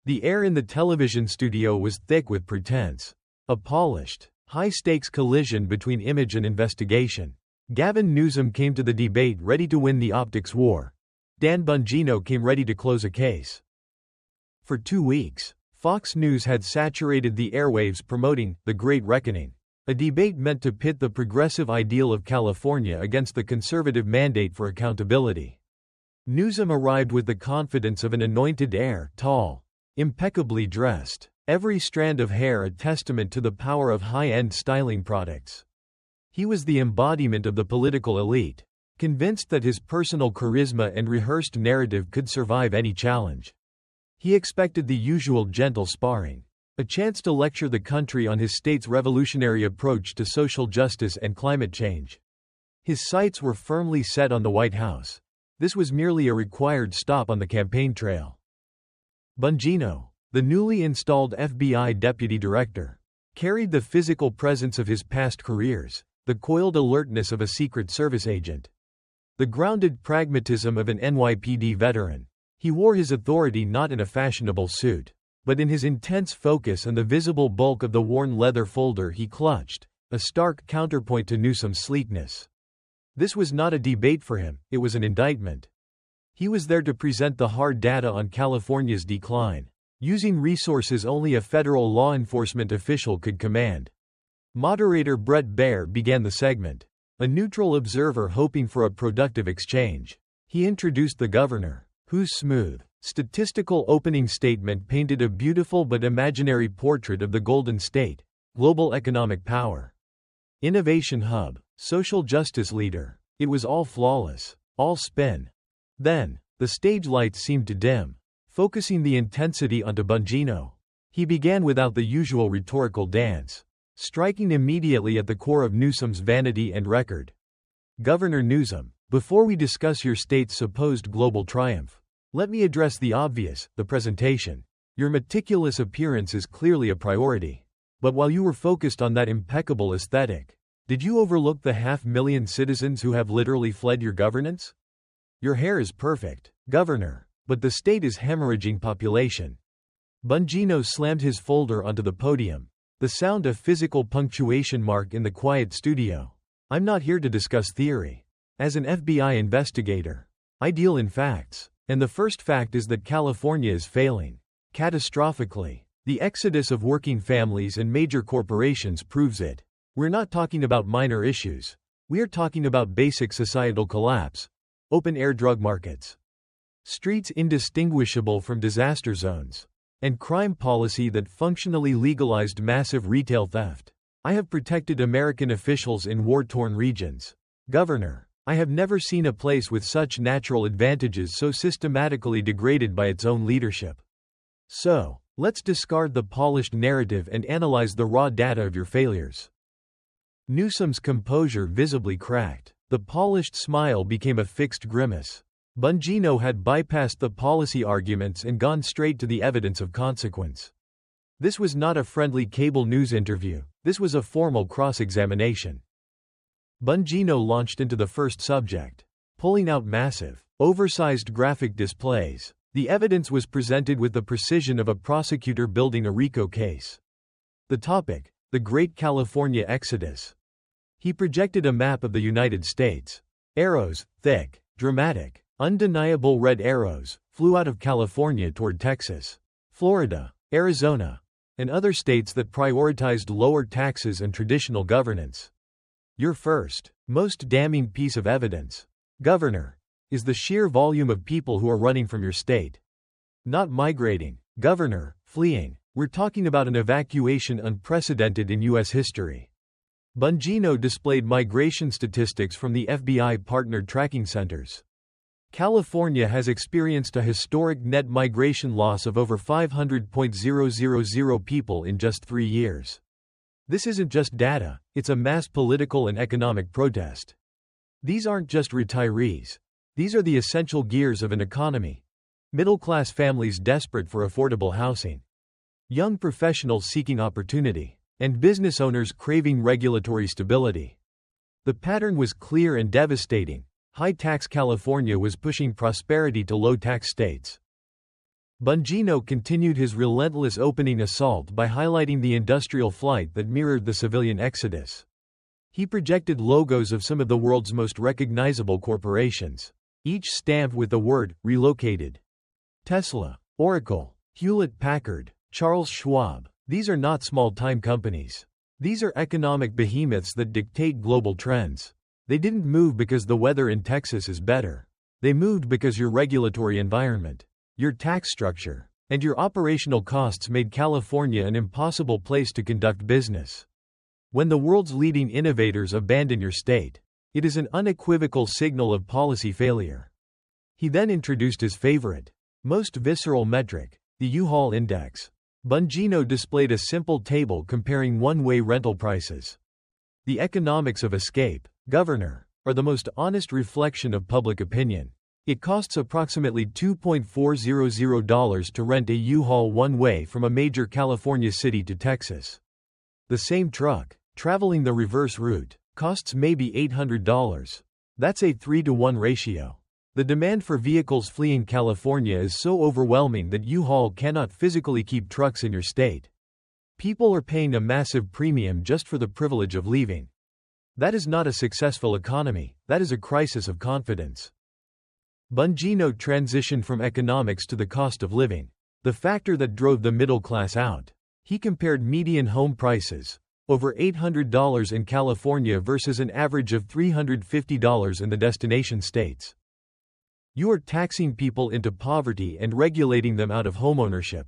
The air in the television studio was thick with pretense. A polished, high-stakes collision between image and investigation. Gavin Newsom came to the debate ready to win the optics war. Dan Bongino came ready to close a case. For 2 weeks, Fox News had saturated the airwaves promoting The Great Reckoning, a debate meant to pit the progressive ideal of California against the conservative mandate for accountability. Newsom arrived with the confidence of an anointed heir, tall, impeccably dressed, every strand of hair a testament to the power of high-end styling products. He was the embodiment of the political elite, convinced that his personal charisma and rehearsed narrative could survive any challenge. He expected the usual gentle sparring, a chance to lecture the country on his state's revolutionary approach to social justice and climate change. His sights were firmly set on the White House. This was merely a required stop on the campaign trail. Bongino, the newly installed FBI deputy director, carried the physical presence of his past careers, the coiled alertness of a Secret Service agent, the grounded pragmatism of an NYPD veteran. He wore his authority not in a fashionable suit, but in his intense focus and the visible bulk of the worn leather folder he clutched, a stark counterpoint to Newsom's sleekness. This was not a debate for him, it was an indictment. He was there to present the hard data on California's decline, using resources only a federal law enforcement official could command. Moderator Brett Baer began the segment, a neutral observer hoping for a productive exchange. He introduced the governor, whose smooth, statistical opening statement painted a beautiful but imaginary portrait of the Golden State, global economic power, innovation hub, social justice leader. It was all flawless, all spin. Then, the stage lights seemed to dim, focusing the intensity onto Bongino. He began without the usual rhetorical dance, striking immediately at the core of Newsom's vanity and record. Governor Newsom, before we discuss your state's supposed global triumph, let me address the obvious, the presentation. Your meticulous appearance is clearly a priority. But while you were focused on that impeccable aesthetic, did you overlook the 500,000 citizens who have literally fled your governance? Your hair is perfect, Governor, but the state is hemorrhaging population. Bongino slammed his folder onto the podium, the sound a physical punctuation mark in the quiet studio. I'm not here to discuss theory. As an FBI investigator, I deal in facts, and the first fact is that California is failing, catastrophically. The exodus of working families and major corporations proves it. We're not talking about minor issues. We're talking about basic societal collapse. Open-air drug markets, streets indistinguishable from disaster zones, and crime policy that functionally legalized massive retail theft. I have protected American officials in war-torn regions. Governor, I have never seen a place with such natural advantages so systematically degraded by its own leadership. So, let's discard the polished narrative and analyze the raw data of your failures. Newsom's composure visibly cracked. The polished smile became a fixed grimace. Bongino had bypassed the policy arguments and gone straight to the evidence of consequence. This was not a friendly cable news interview, this was a formal cross-examination. Bongino launched into the first subject, pulling out massive, oversized graphic displays. The evidence was presented with the precision of a prosecutor building a RICO case. The topic, the Great California Exodus. He projected a map of the United States. Arrows, thick, dramatic, undeniable red arrows, flew out of California toward Texas, Florida, Arizona, and other states that prioritized lower taxes and traditional governance. Your first, most damning piece of evidence, Governor, is the sheer volume of people who are running from your state. Not migrating, Governor, fleeing. We're talking about an evacuation unprecedented in U.S. history. Bongino displayed migration statistics from the FBI-partnered tracking centers. California has experienced a historic net migration loss of over 500,000 people in just 3 years. This isn't just data, it's a mass political and economic protest. These aren't just retirees. These are the essential gears of an economy. Middle-class families desperate for affordable housing, young professionals seeking opportunity, and business owners craving regulatory stability. The pattern was clear and devastating. High-tax California was pushing prosperity to low-tax states. Bongino continued his relentless opening assault by highlighting the industrial flight that mirrored the civilian exodus. He projected logos of some of the world's most recognizable corporations, each stamped with the word relocated. Tesla, Oracle, Hewlett-Packard, Charles Schwab. These are not small-time companies. These are economic behemoths that dictate global trends. They didn't move because the weather in Texas is better. They moved because your regulatory environment, your tax structure, and your operational costs made California an impossible place to conduct business. When the world's leading innovators abandon your state, it is an unequivocal signal of policy failure. He then introduced his favorite, most visceral metric, the U-Haul Index. Bongino displayed a simple table comparing one-way rental prices. The economics of escape, Governor, are the most honest reflection of public opinion. It costs approximately $2.400 to rent a U-Haul one-way from a major California city to Texas. The same truck, traveling the reverse route, costs maybe $800. That's a 3-to-1 ratio. The demand for vehicles fleeing California is so overwhelming that U-Haul cannot physically keep trucks in your state. People are paying a massive premium just for the privilege of leaving. That is not a successful economy, that is a crisis of confidence. Bongino transitioned from economics to the cost of living, the factor that drove the middle class out. He compared median home prices, over $800 in California versus an average of $350 in the destination states. You are taxing people into poverty and regulating them out of homeownership.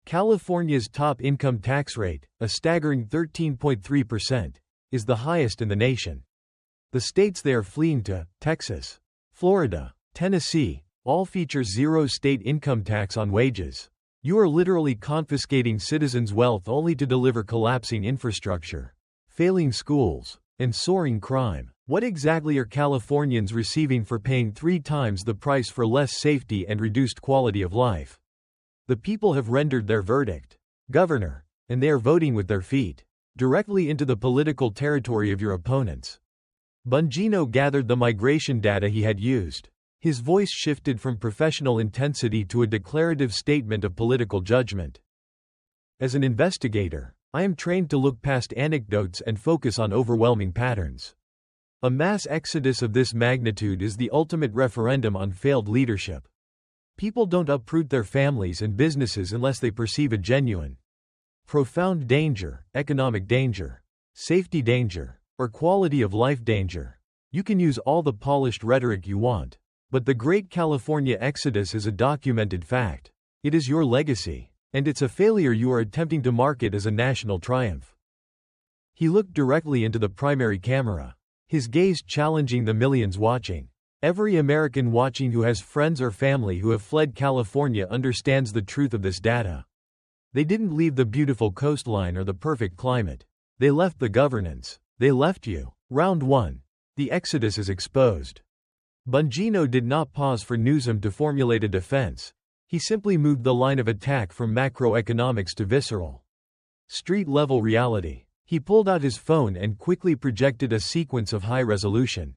California's top income tax rate, a staggering 13.3%, is the highest in the nation. The states they are fleeing to, Texas, Florida, Tennessee, all feature zero state income tax on wages. You are literally confiscating citizens' wealth only to deliver collapsing infrastructure, failing schools, and soaring crime. What exactly are Californians receiving for paying 3 times the price for less safety and reduced quality of life? The people have rendered their verdict, Governor, and they are voting with their feet, directly into the political territory of your opponents. Bongino gathered the migration data he had used. His voice shifted from professional intensity to a declarative statement of political judgment. As an investigator, I am trained to look past anecdotes and focus on overwhelming patterns. A mass exodus of this magnitude is the ultimate referendum on failed leadership. People don't uproot their families and businesses unless they perceive a genuine, profound danger, economic danger, safety danger, or quality of life danger. You can use all the polished rhetoric you want, but the Great California Exodus is a documented fact. It is your legacy, and it's a failure you are attempting to market as a national triumph. He looked directly into the primary camera, his gaze challenging the millions watching. Every American watching who has friends or family who have fled California understands the truth of this data. They didn't leave the beautiful coastline or the perfect climate. They left the governance. They left you. Round 1. The exodus is exposed. Bongino did not pause for Newsom to formulate a defense. He simply moved the line of attack from macroeconomics to visceral, street-level reality. He pulled out his phone and quickly projected a sequence of high-resolution,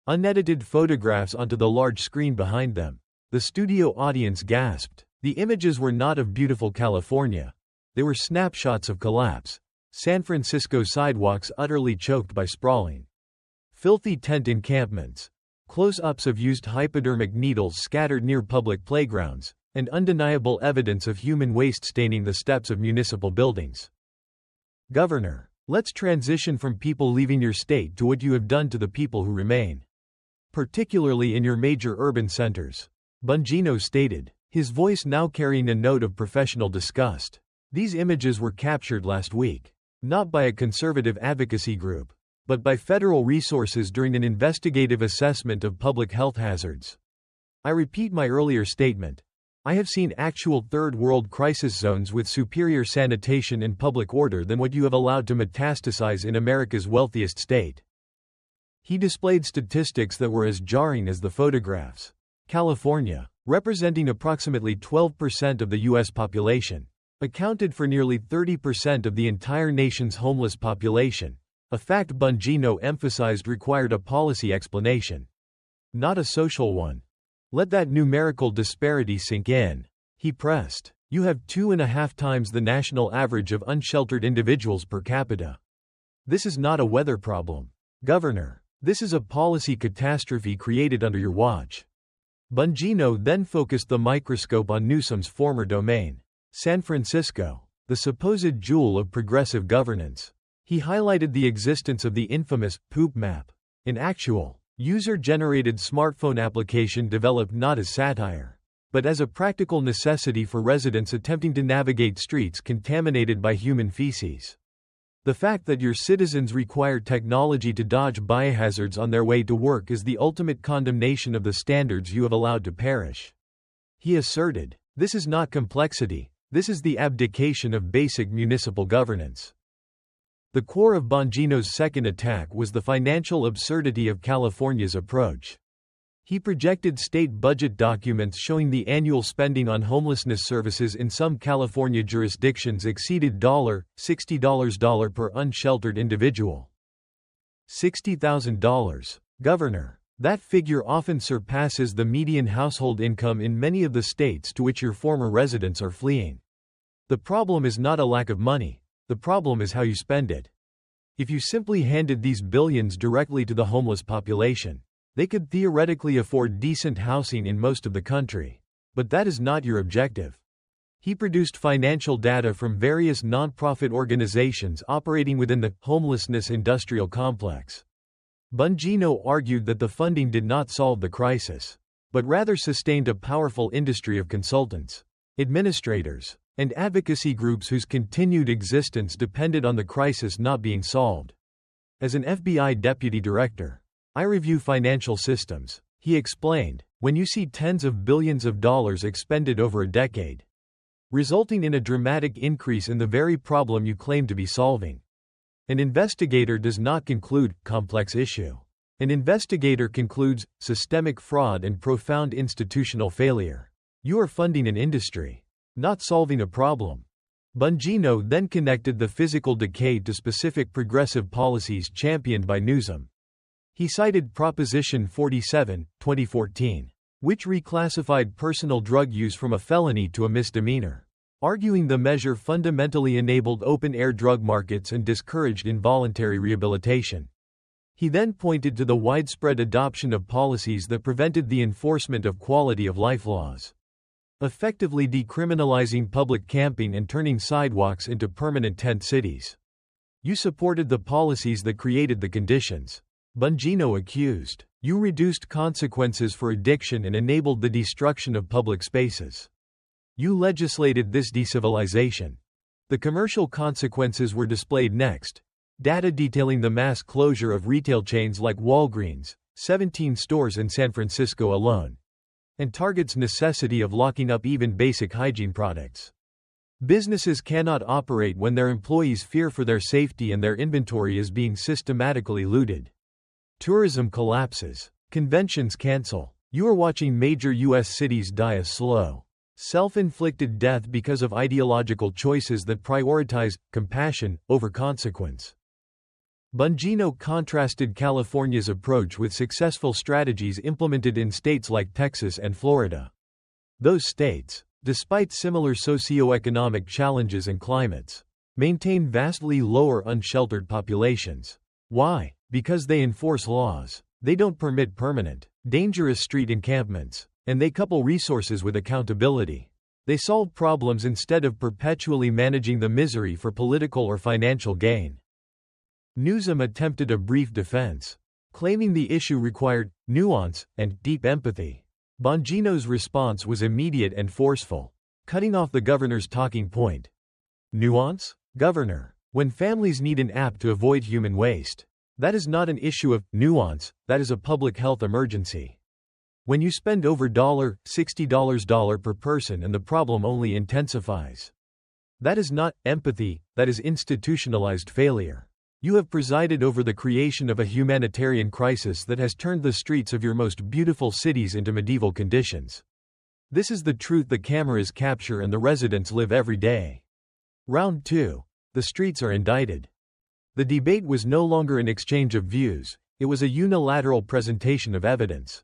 unedited photographs onto the large screen behind them. The studio audience gasped. The images were not of beautiful California. They were snapshots of collapse. San Francisco sidewalks utterly choked by sprawling, filthy tent encampments, close-ups of used hypodermic needles scattered near public playgrounds, and undeniable evidence of human waste staining the steps of municipal buildings. Governor, let's transition from people leaving your state to what you have done to the people who remain, particularly in your major urban centers, Bongino stated, his voice now carrying a note of professional disgust. These images were captured last week, not by a conservative advocacy group, but by federal resources during an investigative assessment of public health hazards. I repeat my earlier statement. I have seen actual third-world crisis zones with superior sanitation and public order than what you have allowed to metastasize in America's wealthiest state. He displayed statistics that were as jarring as the photographs. California, representing approximately 12% of the U.S. population, accounted for nearly 30% of the entire nation's homeless population, a fact Bongino emphasized required a policy explanation, not a social one. Let that numerical disparity sink in. He pressed, "You have 2.5 times the national average of unsheltered individuals per capita. This is not a weather problem, Governor. This is a policy catastrophe created under your watch." Bongino then focused the microscope on Newsom's former domain, San Francisco, the supposed jewel of progressive governance. He highlighted the existence of the infamous poop map, an actual, user-generated smartphone application developed not as satire, but as a practical necessity for residents attempting to navigate streets contaminated by human feces. The fact that your citizens require technology to dodge biohazards on their way to work is the ultimate condemnation of the standards you have allowed to perish. He asserted, "This is not complexity, this is the abdication of basic municipal governance." The core of Bongino's second attack was the financial absurdity of California's approach. He projected state budget documents showing the annual spending on homelessness services in some California jurisdictions exceeded $60 per unsheltered individual. $60,000, Governor. That figure often surpasses the median household income in many of the states to which your former residents are fleeing. The problem is not a lack of money, the problem is how you spend it. If you simply handed these billions directly to the homeless population, they could theoretically afford decent housing in most of the country. But that is not your objective. He produced financial data from various nonprofit organizations operating within the homelessness industrial complex. Bongino argued that the funding did not solve the crisis, but rather sustained a powerful industry of consultants, administrators, and advocacy groups whose continued existence depended on the crisis not being solved. As an FBI deputy director, "I review financial systems," he explained, "when you see tens of billions of dollars expended over a decade, resulting in a dramatic increase in the very problem you claim to be solving. An investigator does not conclude, complex issue. An investigator concludes, systemic fraud and profound institutional failure. You are funding an industry, not solving a problem." Bongino then connected the physical decay to specific progressive policies championed by Newsom. He cited Proposition 47, 2014, which reclassified personal drug use from a felony to a misdemeanor, arguing the measure fundamentally enabled open-air drug markets and discouraged involuntary rehabilitation. He then pointed to the widespread adoption of policies that prevented the enforcement of quality of life laws, effectively decriminalizing public camping and turning sidewalks into permanent tent cities. "You supported the policies that created the conditions," Bongino accused. "You reduced consequences for addiction and enabled the destruction of public spaces. You legislated this decivilization." The commercial consequences were displayed next. Data detailing the mass closure of retail chains like Walgreens, 17 stores in San Francisco alone, and Target's necessity of locking up even basic hygiene products. Businesses cannot operate when their employees fear for their safety and their inventory is being systematically looted. Tourism collapses. Conventions cancel. You are watching major U.S. cities die a slow, self-inflicted death because of ideological choices that prioritize compassion over consequence. Bongino contrasted California's approach with successful strategies implemented in states like Texas and Florida. Those states, despite similar socioeconomic challenges and climates, maintain vastly lower unsheltered populations. Why? Because they enforce laws. They don't permit permanent, dangerous street encampments, and they couple resources with accountability. They solve problems instead of perpetually managing the misery for political or financial gain. Newsom attempted a brief defense, claiming the issue required nuance and deep empathy. Bongino's response was immediate and forceful, cutting off the governor's talking point. "Nuance? Governor, when families need an app to avoid human waste, that is not an issue of nuance, that is a public health emergency. When you spend over $60 per person and the problem only intensifies, that is not empathy, that is institutionalized failure. You have presided over the creation of a humanitarian crisis that has turned the streets of your most beautiful cities into medieval conditions. This is the truth the cameras capture and the residents live every day." Round 2. The streets are indicted. The debate was no longer an exchange of views, it was a unilateral presentation of evidence.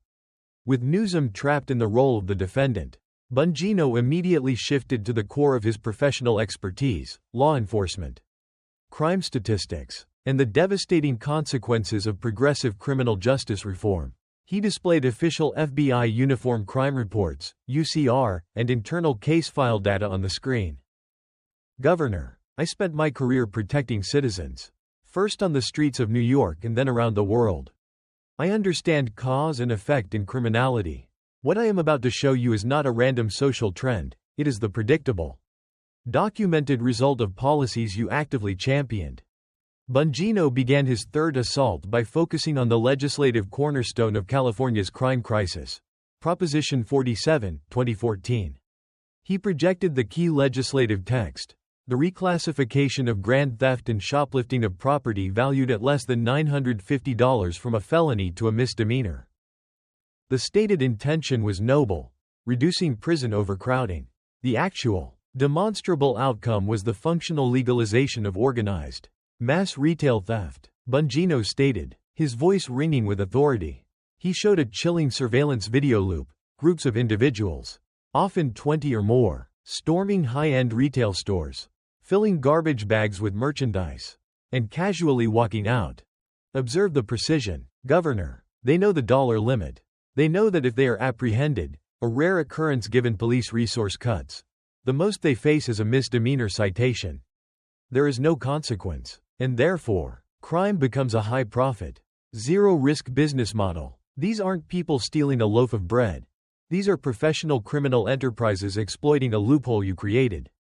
With Newsom trapped in the role of the defendant, Bongino immediately shifted to the core of his professional expertise: law enforcement, crime statistics, and the devastating consequences of progressive criminal justice reform. He displayed official FBI Uniform Crime Reports, UCR, and internal case file data on the screen. Governor, I spent my career protecting citizens, first on the streets of New York and then around the world. I understand cause and effect in criminality. What I am about to show you is not a random social trend, it is the predictable, documented result of policies you actively championed. Bongino began his third assault by focusing on the legislative cornerstone of California's crime crisis, Proposition 47, 2014. He projected the key legislative text: the reclassification of grand theft and shoplifting of property valued at less than $950 from a felony to a misdemeanor. The stated intention was noble: reducing prison overcrowding. The actual, demonstrable outcome was the functional legalization of organized, mass retail theft. Bongino stated, his voice ringing with authority. He showed a chilling surveillance video loop: groups of individuals, often 20 or more, storming high-end retail stores, filling garbage bags with merchandise, and casually walking out. Observe the precision, Governor. They know the dollar limit. They know that if they are apprehended, a rare occurrence given police resource cuts, the most they face is a misdemeanor citation. There is no consequence, and therefore, crime becomes a high-profit, zero-risk business model. These aren't people stealing a loaf of bread. These are professional criminal enterprises exploiting a loophole you created.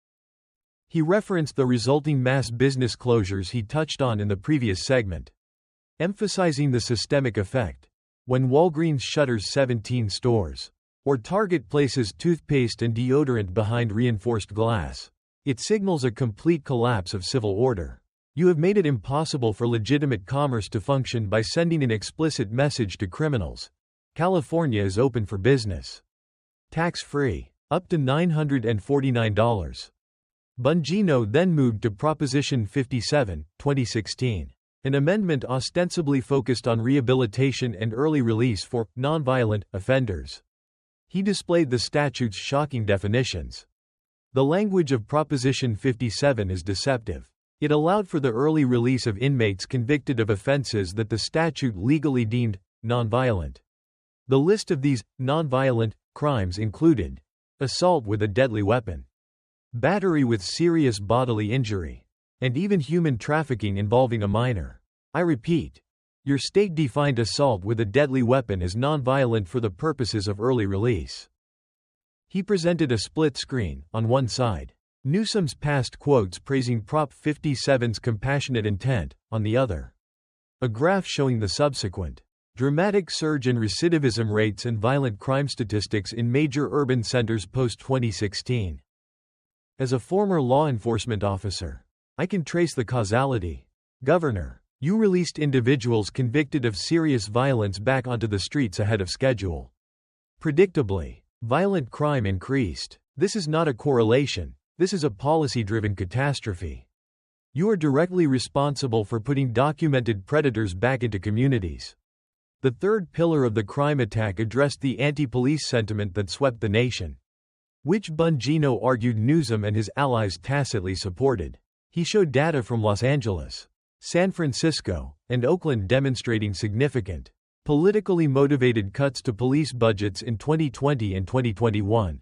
He referenced the resulting mass business closures he touched on in the previous segment, emphasizing the systemic effect. When Walgreens shutters 17 stores, or Target places toothpaste and deodorant behind reinforced glass, it signals a complete collapse of civil order. You have made it impossible for legitimate commerce to function by sending an explicit message to criminals: California is open for business. Tax-free, up to $949. Bongino then moved to Proposition 57, 2016, an amendment ostensibly focused on rehabilitation and early release for nonviolent offenders. He displayed the statute's shocking definitions. The language of Proposition 57 is deceptive. It allowed for the early release of inmates convicted of offenses that the statute legally deemed nonviolent. The list of these nonviolent crimes included assault with a deadly weapon, battery with serious bodily injury, and even human trafficking involving a minor. I repeat, your state-defined assault with a deadly weapon is nonviolent for the purposes of early release. He presented a split screen: on one side, Newsom's past quotes praising Prop 57's compassionate intent, on the other, a graph showing the subsequent dramatic surge in recidivism rates and violent crime statistics in major urban centers post-2016. As a former law enforcement officer, I can trace the causality. Governor, you released individuals convicted of serious violence back onto the streets ahead of schedule. Predictably, violent crime increased. This is not a correlation. This is a policy-driven catastrophe. You are directly responsible for putting documented predators back into communities. The third pillar of the crime attack addressed the anti-police sentiment that swept the nation, which Bongino argued Newsom and his allies tacitly supported. He showed data from Los Angeles, San Francisco, and Oakland demonstrating significant, politically motivated cuts to police budgets in 2020 and 2021.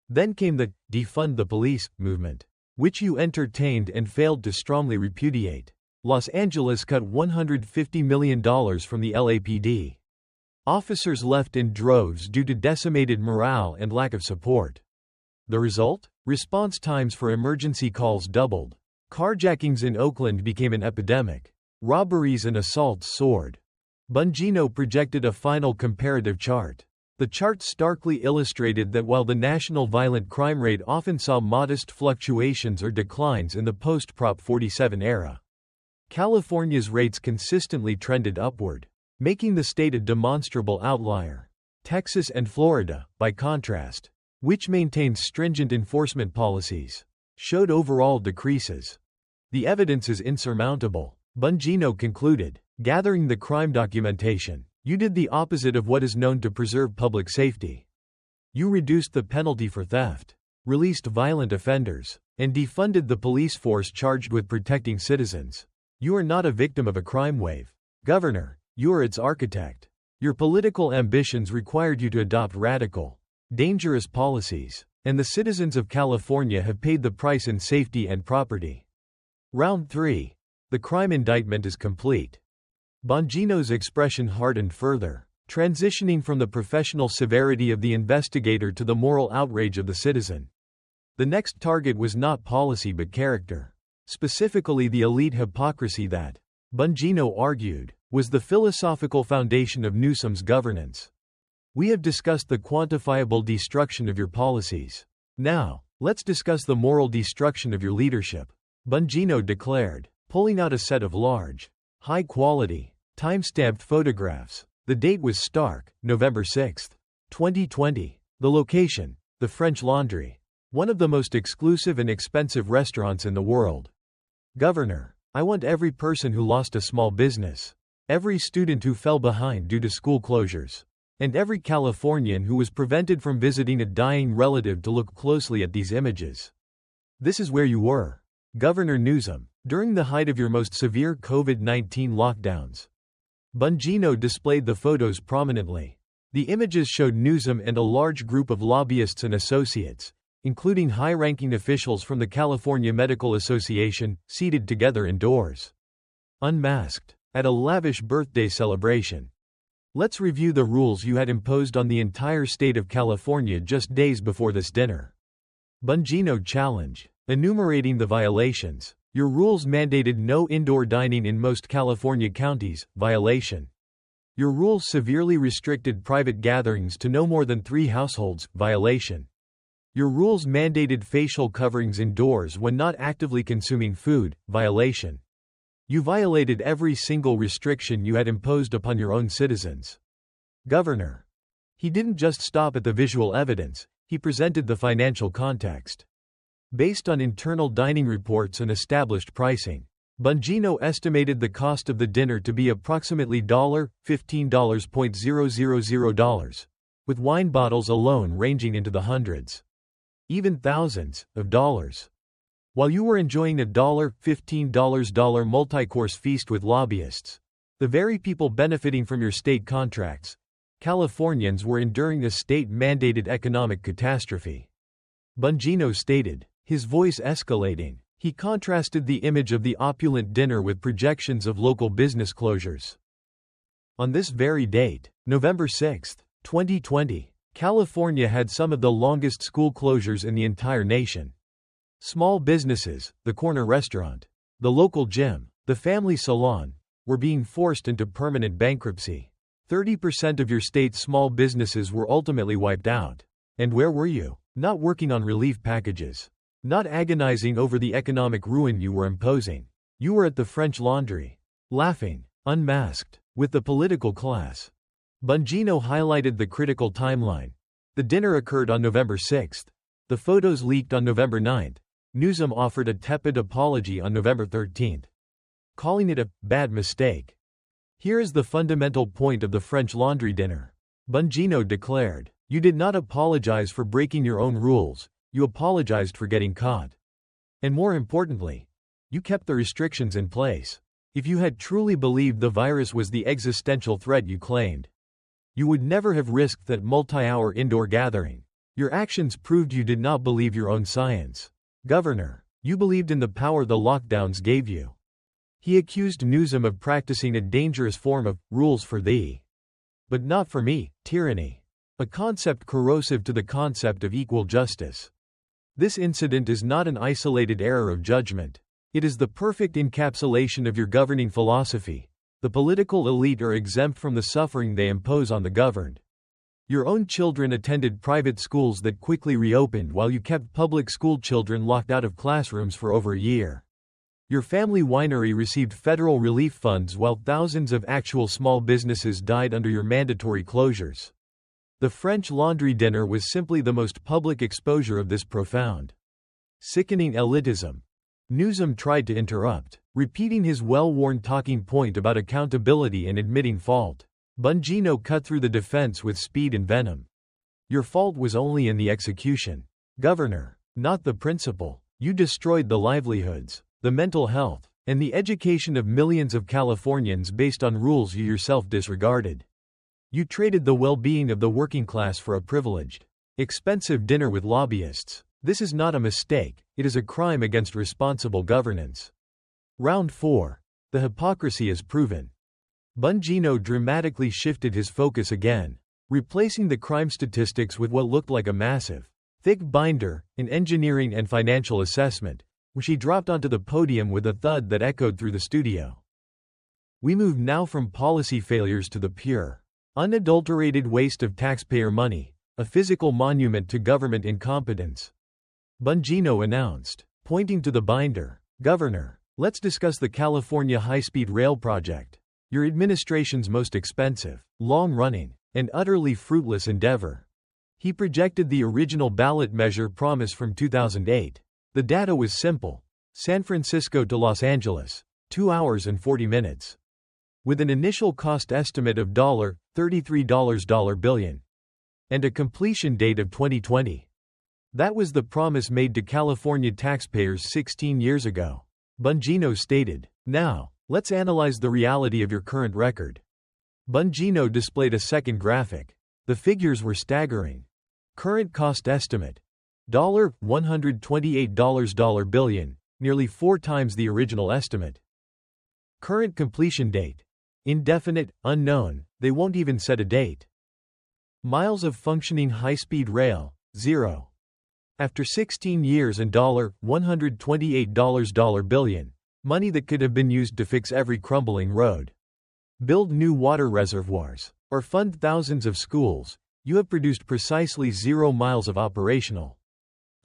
Then came the "defund the police" movement, which you entertained and failed to strongly repudiate. Los Angeles cut $150 million from the LAPD. Officers left in droves due to decimated morale and lack of support. The result? Response times for emergency calls doubled. Carjackings in Oakland became an epidemic. Robberies and assaults soared. Bongino projected a final comparative chart. The chart starkly illustrated that while the national violent crime rate often saw modest fluctuations or declines in the post-Prop 47 era, California's rates consistently trended upward, making the state a demonstrable outlier. Texas and Florida, by contrast, which maintained stringent enforcement policies, showed overall decreases. The evidence is insurmountable, Bongino concluded. Gathering the crime documentation, you did the opposite of what is known to preserve public safety. You reduced the penalty for theft, released violent offenders, and defunded the police force charged with protecting citizens. You are not a victim of a crime wave, Governor, you are its architect. Your political ambitions required you to adopt radical, dangerous policies, and the citizens of California have paid the price in safety and property. Round 3. The crime indictment is complete. Bongino's expression hardened further, transitioning from the professional severity of the investigator to the moral outrage of the citizen. The next target was not policy but character. Specifically the elite hypocrisy that, Bongino argued, was the philosophical foundation of Newsom's governance. We have discussed the quantifiable destruction of your policies. Now, let's discuss the moral destruction of your leadership, Bongino declared, pulling out a set of large, high-quality, time-stamped photographs. The date was stark, November 6, 2020. The location, the French Laundry, one of the most exclusive and expensive restaurants in the world. Governor, I want every person who lost a small business, every student who fell behind due to school closures, and every Californian who was prevented from visiting a dying relative to look closely at these images. This is where you were, Governor Newsom, during the height of your most severe COVID-19 lockdowns. Bongino displayed the photos prominently. The images showed Newsom and a large group of lobbyists and associates, including high-ranking officials from the California Medical Association, seated together indoors, unmasked, at a lavish birthday celebration. Let's review the rules you had imposed on the entire state of California just days before this dinner. Bongino challenge. Enumerating the violations. Your rules mandated no indoor dining in most California counties, violation. Your rules severely restricted private gatherings to no more than 3 households, violation. Your rules mandated facial coverings indoors when not actively consuming food, violation. You violated every single restriction you had imposed upon your own citizens. Governor. He didn't just stop at the visual evidence, he presented the financial context. Based on internal dining reports and established pricing, Bongino estimated the cost of the dinner to be approximately $15.000, with wine bottles alone ranging into the hundreds, even thousands, of dollars. While you were enjoying a $15 multi-course feast with lobbyists, the very people benefiting from your state contracts, Californians were enduring a state-mandated economic catastrophe. Bongino stated, his voice escalating. He contrasted the image of the opulent dinner with projections of local business closures. On this very date, November 6, 2020, California had some of the longest school closures in the entire nation. Small businesses, the corner restaurant, the local gym, the family salon, were being forced into permanent bankruptcy. 30% of your state's small businesses were ultimately wiped out. And where were you? Not working on relief packages. Not agonizing over the economic ruin you were imposing. You were at the French Laundry, laughing, unmasked, with the political class. Bongino highlighted the critical timeline. The dinner occurred on November 6. The photos leaked on November 9. Newsom offered a tepid apology on November 13, calling it a bad mistake. Here is the fundamental point of the French Laundry dinner. Bongino declared, you did not apologize for breaking your own rules. You apologized for getting caught. And more importantly, you kept the restrictions in place. If you had truly believed the virus was the existential threat you claimed, you would never have risked that multi-hour indoor gathering. Your actions proved you did not believe your own science. Governor, you believed in the power the lockdowns gave you. He accused Newsom of practicing a dangerous form of rules for thee, but not for me, tyranny, a concept corrosive to the concept of equal justice. This incident is not an isolated error of judgment. It is the perfect encapsulation of your governing philosophy. The political elite are exempt from the suffering they impose on the governed. Your own children attended private schools that quickly reopened while you kept public school children locked out of classrooms for over a year. Your family winery received federal relief funds while thousands of actual small businesses died under your mandatory closures. The French Laundry dinner was simply the most public exposure of this profound, sickening elitism. Newsom tried to interrupt, repeating his well-worn talking point about accountability and admitting fault. Bongino cut through the defense with speed and venom. Your fault was only in the execution, Governor, not the principle. You destroyed the livelihoods, the mental health, and the education of millions of Californians based on rules you yourself disregarded. You traded the well-being of the working class for a privileged, expensive dinner with lobbyists. This is not a mistake, it is a crime against responsible governance. Round 4. The hypocrisy is proven. Bongino dramatically shifted his focus again, replacing the crime statistics with what looked like a massive, thick binder, an engineering and financial assessment, which he dropped onto the podium with a thud that echoed through the studio. We move now from policy failures to the pure, unadulterated waste of taxpayer money, a physical monument to government incompetence. Bongino announced, pointing to the binder, Governor, let's discuss the California high-speed rail project, your administration's most expensive, long-running, and utterly fruitless endeavor. He projected the original ballot measure promise from 2008. The data was simple: San Francisco to Los Angeles, 2 hours and 40 minutes. With an initial cost estimate of $33 billion and a completion date of 2020. That was the promise made to California taxpayers 16 years ago. Bongino stated. Now, let's analyze the reality of your current record. Bongino displayed a second graphic. The figures were staggering. Current cost estimate: $128 billion, nearly 4 times the original estimate. Current completion date: indefinite, unknown, they won't even set a date. Miles of functioning high-speed rail: 0. After 16 years and $128 billion, money that could have been used to fix every crumbling road, build new water reservoirs, or fund thousands of schools, you have produced precisely 0 miles of operational,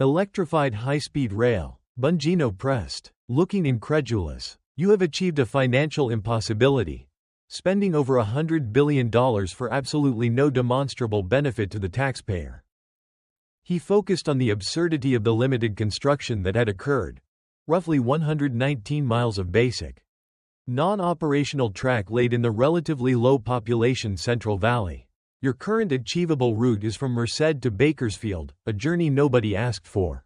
electrified high-speed rail. Bongino pressed, looking incredulous. You have achieved a financial impossibility, spending over $100 billion for absolutely no demonstrable benefit to the taxpayer. He focused on the absurdity of the limited construction that had occurred. Roughly 119 miles of basic, non-operational track laid in the relatively low population Central Valley. Your current achievable route is from Merced to Bakersfield, a journey nobody asked for,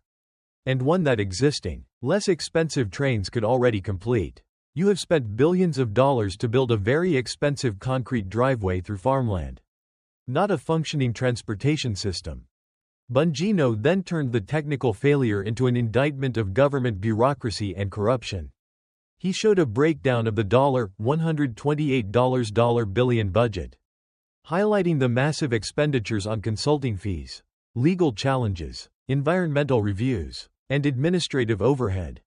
and one that existing, less expensive trains could already complete. You have spent billions of dollars to build a very expensive concrete driveway through farmland, not a functioning transportation system. Bongino then turned the technical failure into an indictment of government bureaucracy and corruption. He showed a breakdown of the $128 billion budget, highlighting the massive expenditures on consulting fees, legal challenges, environmental reviews, and administrative overhead.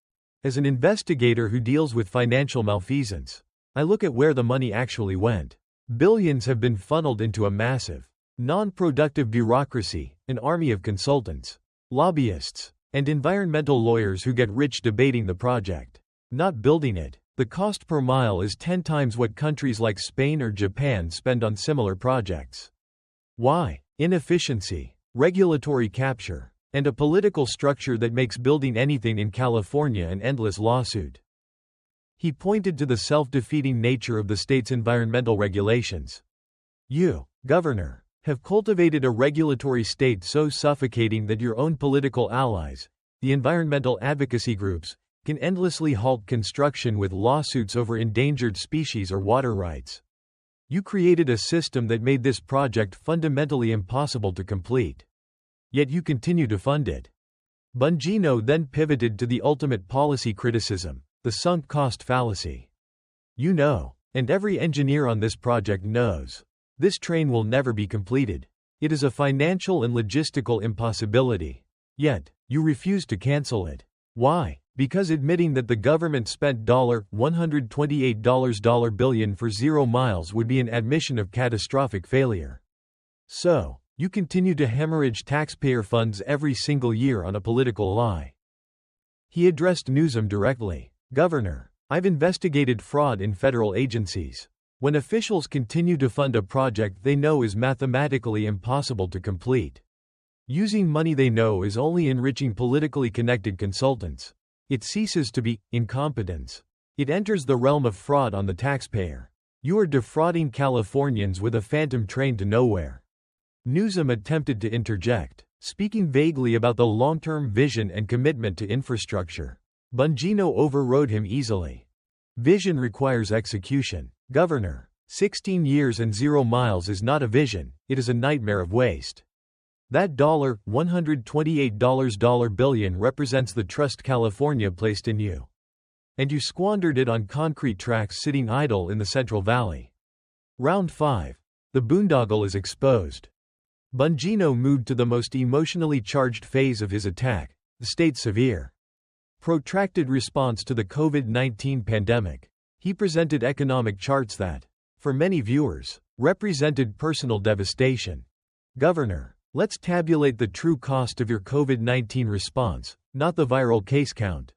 As an investigator who deals with financial malfeasance, I look at where the money actually went. Billions have been funneled into a massive, non-productive bureaucracy, an army of consultants, lobbyists, and environmental lawyers who get rich debating the project, not building it. The cost per mile is 10 times what countries like Spain or Japan spend on similar projects. Why? Inefficiency, regulatory capture, and a political structure that makes building anything in California an endless lawsuit. He pointed to the self-defeating nature of the state's environmental regulations. You, Governor, have cultivated a regulatory state so suffocating that your own political allies, the environmental advocacy groups, can endlessly halt construction with lawsuits over endangered species or water rights. You created a system that made this project fundamentally impossible to complete. Yet you continue to fund it. Bongino then pivoted to the ultimate policy criticism, the sunk cost fallacy. You know, and every engineer on this project knows, this train will never be completed. It is a financial and logistical impossibility. Yet, you refuse to cancel it. Why? Because admitting that the government spent $128 billion for 0 miles would be an admission of catastrophic failure. So, you continue to hemorrhage taxpayer funds every single year on a political lie. He addressed Newsom directly. Governor, I've investigated fraud in federal agencies. When officials continue to fund a project they know is mathematically impossible to complete, using money they know is only enriching politically connected consultants, it ceases to be incompetence. It enters the realm of fraud on the taxpayer. You are defrauding Californians with a phantom train to nowhere. Newsom attempted to interject, speaking vaguely about the long-term vision and commitment to infrastructure. Bongino overrode him easily. Vision requires execution. Governor, 16 years and 0 miles is not a vision, it is a nightmare of waste. That $128 billion represents the trust California placed in you. And you squandered it on concrete tracks sitting idle in the Central Valley. Round 5. The boondoggle is exposed. Bongino moved to the most emotionally charged phase of his attack, the state's severe, protracted response to the COVID-19 pandemic. He presented economic charts that, for many viewers, represented personal devastation. Governor, let's tabulate the true cost of your COVID-19 response, not the viral case count,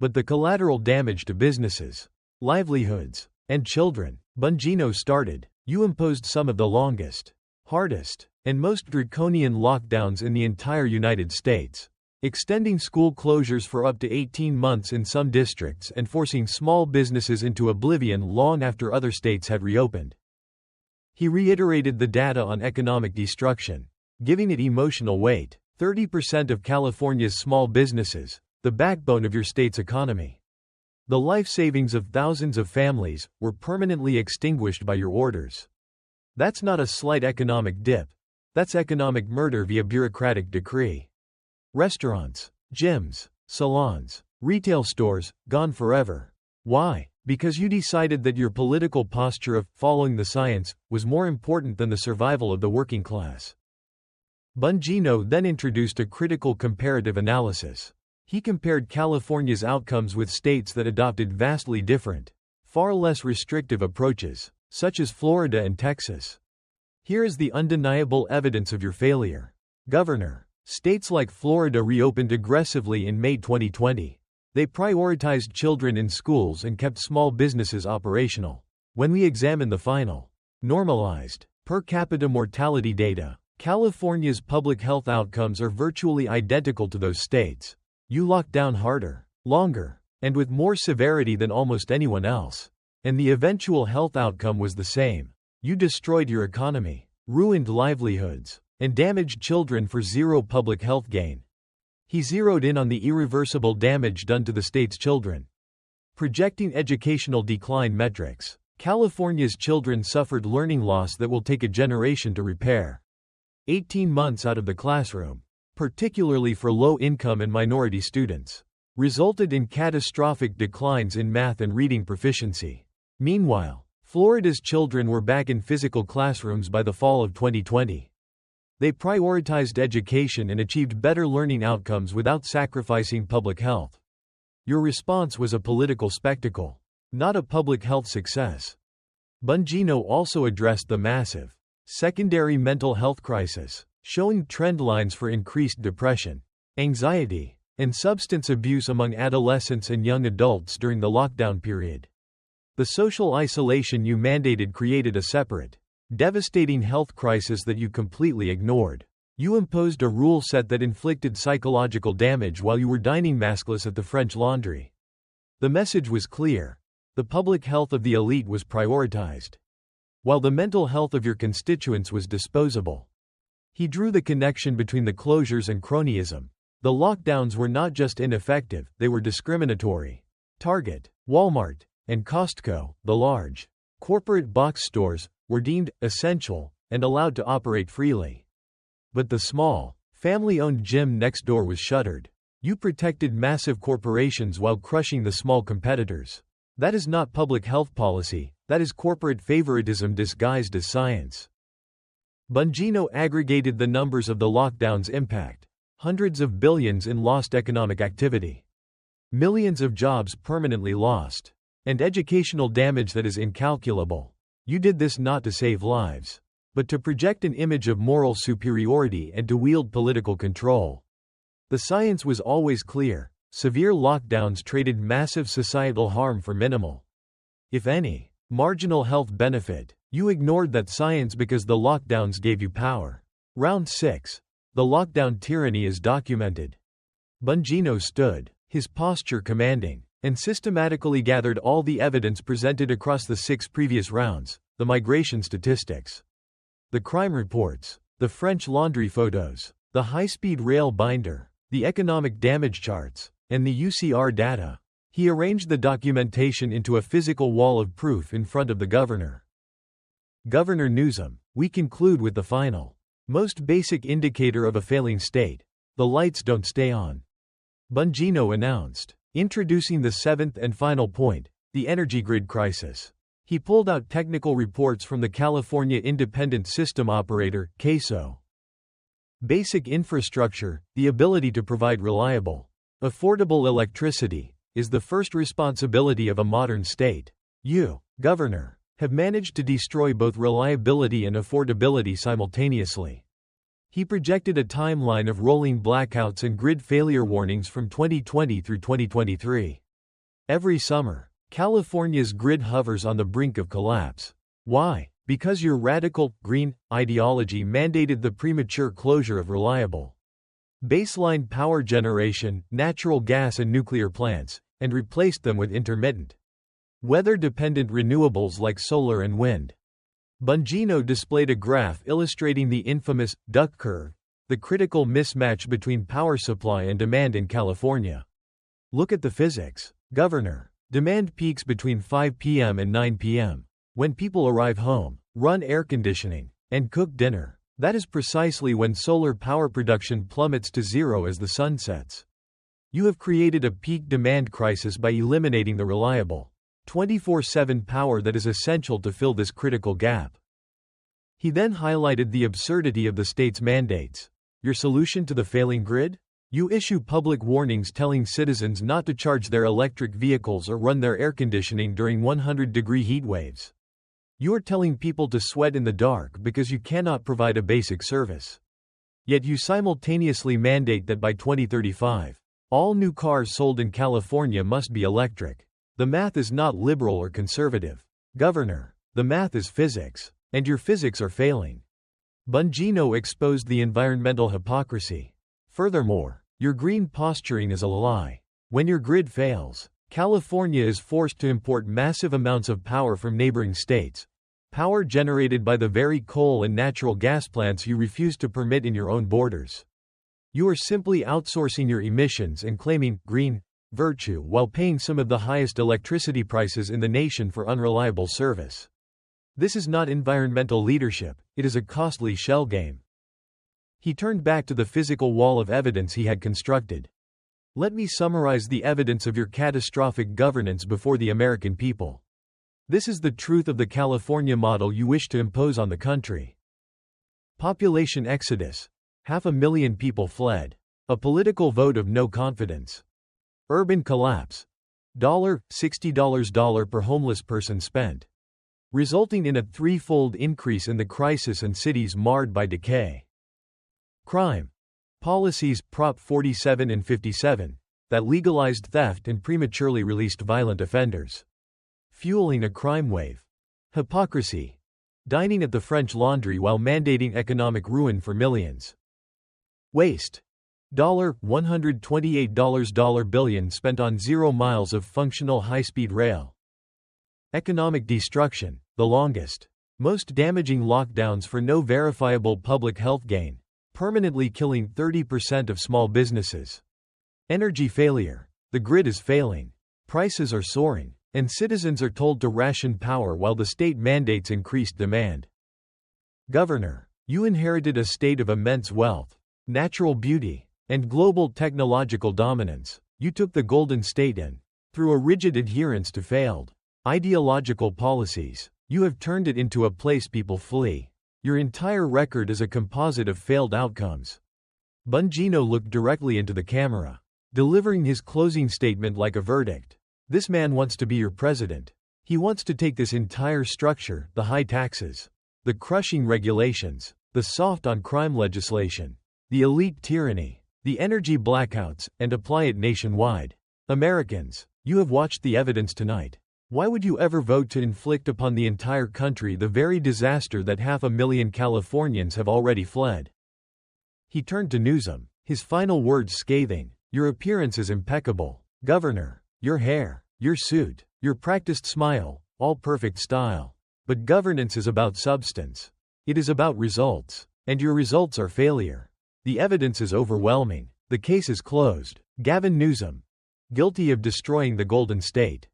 but the collateral damage to businesses, livelihoods, and children. Bongino started. You imposed some of the longest, hardest, and most draconian lockdowns in the entire United States, extending school closures for up to 18 months in some districts and forcing small businesses into oblivion long after other states had reopened. He reiterated the data on economic destruction, giving it emotional weight. 30% of California's small businesses, the backbone of your state's economy, the life savings of thousands of families, were permanently extinguished by your orders. That's not a slight economic dip. That's economic murder via bureaucratic decree. Restaurants, gyms, salons, retail stores, gone forever. Why? Because you decided that your political posture of following the science was more important than the survival of the working class. Bongino then introduced a critical comparative analysis. He compared California's outcomes with states that adopted vastly different, far less restrictive approaches, such as Florida and Texas. Here is the undeniable evidence of your failure. Governor, states like Florida reopened aggressively in May 2020. They prioritized children in schools and kept small businesses operational. When we examine the final, normalized, per capita mortality data, California's public health outcomes are virtually identical to those states. You locked down harder, longer, and with more severity than almost anyone else. And the eventual health outcome was the same. You destroyed your economy, ruined livelihoods, and damaged children for zero public health gain. He zeroed in on the irreversible damage done to the state's children. Projecting educational decline metrics, California's children suffered learning loss that will take a generation to repair. 18 months out of the classroom, particularly for low-income and minority students, resulted in catastrophic declines in math and reading proficiency. Meanwhile, Florida's children were back in physical classrooms by the fall of 2020. They prioritized education and achieved better learning outcomes without sacrificing public health. Your response was a political spectacle, not a public health success. Bongino also addressed the massive, secondary mental health crisis, showing trend lines for increased depression, anxiety, and substance abuse among adolescents and young adults during the lockdown period. The social isolation you mandated created a separate, devastating health crisis that you completely ignored. You imposed a rule set that inflicted psychological damage while you were dining maskless at the French Laundry. The message was clear. The public health of the elite was prioritized, while the mental health of your constituents was disposable. He drew the connection between the closures and cronyism. The lockdowns were not just ineffective, they were discriminatory. Target, Walmart, and Costco, the large, corporate box stores, were deemed essential and allowed to operate freely. But the small, family-owned gym next door was shuttered. You protected massive corporations while crushing the small competitors. That is not public health policy, that is corporate favoritism disguised as science. Bongino aggregated the numbers of the lockdown's impact. Hundreds of billions in lost economic activity. Millions of jobs permanently lost. And educational damage that is incalculable. You did this not to save lives, but to project an image of moral superiority and to wield political control. The science was always clear. Severe lockdowns traded massive societal harm for minimal, if any, marginal health benefit. You ignored that science because the lockdowns gave you power. Round 6. The lockdown tyranny is documented. Bongino stood, his posture commanding, and systematically gathered all the evidence presented across the 6 previous rounds, the migration statistics, the crime reports, the French laundry photos, the high-speed rail binder, the economic damage charts, and the UCR data. He arranged the documentation into a physical wall of proof in front of the governor. Governor Newsom, we conclude with the final, most basic indicator of a failing state: the lights don't stay on. Bongino announced, introducing the seventh and final point, the energy grid crisis. He pulled out technical reports from the California Independent System Operator, CAISO. Basic infrastructure, the ability to provide reliable, affordable electricity, is the first responsibility of a modern state. You, Governor, have managed to destroy both reliability and affordability simultaneously. He projected a timeline of rolling blackouts and grid failure warnings from 2020 through 2023. Every summer, California's grid hovers on the brink of collapse. Why? Because your radical, green, ideology mandated the premature closure of reliable baseline power generation, natural gas and nuclear plants, and replaced them with intermittent, weather-dependent renewables like solar and wind. Bongino displayed a graph illustrating the infamous duck curve, the critical mismatch between power supply and demand in California. Look at the physics, Governor. Demand peaks between 5 p.m. and 9 p.m. When people arrive home, run air conditioning, and cook dinner. That is precisely when solar power production plummets to zero as the sun sets. You have created a peak demand crisis by eliminating the reliable, 24/7 power that is essential to fill this critical gap. He then highlighted the absurdity of the state's mandates. Your solution to the failing grid? You issue public warnings telling citizens not to charge their electric vehicles or run their air conditioning during 100-degree heat waves. You are telling people to sweat in the dark because you cannot provide a basic service. Yet you simultaneously mandate that by 2035, all new cars sold in California must be electric. The math is not liberal or conservative. Governor, the math is physics, and your physics are failing. Bongino exposed the environmental hypocrisy. Furthermore, your green posturing is a lie. When your grid fails, California is forced to import massive amounts of power from neighboring states, power generated by the very coal and natural gas plants you refuse to permit in your own borders. You are simply outsourcing your emissions and claiming green virtue while paying some of the highest electricity prices in the nation for unreliable service. This is not environmental leadership, it is a costly shell game. He turned back to the physical wall of evidence he had constructed. Let me summarize the evidence of your catastrophic governance before the American people. This is the truth of the California model you wish to impose on the country. Population exodus. 500,000 people fled. A political vote of no confidence. Urban collapse. $60 per homeless person spent, resulting in a threefold increase in the crisis and cities marred by decay. Crime. Policies, Prop 47 and 57, that legalized theft and prematurely released violent offenders, fueling a crime wave. Hypocrisy. Dining at the French Laundry while mandating economic ruin for millions. Waste. $128 billion spent on 0 miles of functional high-speed rail. Economic destruction, the longest, most damaging lockdowns for no verifiable public health gain, permanently killing 30% of small businesses. Energy failure. The grid is failing. Prices are soaring, and citizens are told to ration power while the state mandates increased demand. Governor, you inherited a state of immense wealth, natural beauty, and global technological dominance. You took the Golden State and, through a rigid adherence to failed ideological policies, you have turned it into a place people flee. Your entire record is a composite of failed outcomes. Bongino looked directly into the camera, delivering his closing statement like a verdict. This man wants to be your president. He wants to take this entire structure, the high taxes, the crushing regulations, the soft-on-crime legislation, the elite tyranny, the energy blackouts, and apply it nationwide. Americans, you have watched the evidence tonight. Why would you ever vote to inflict upon the entire country the very disaster that 500,000 Californians have already fled? He turned to Newsom, his final words scathing. Your appearance is impeccable, Governor. Your hair, your suit, your practiced smile, all perfect style. But governance is about substance. It is about results. And your results are failure. The evidence is overwhelming. The case is closed. Gavin Newsom, guilty of destroying the Golden State.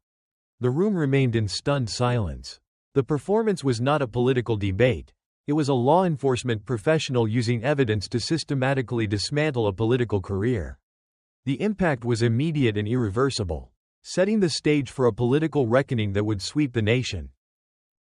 The room remained in stunned silence. The performance was not a political debate. It was a law enforcement professional using evidence to systematically dismantle a political career. The impact was immediate and irreversible, setting the stage for a political reckoning that would sweep the nation.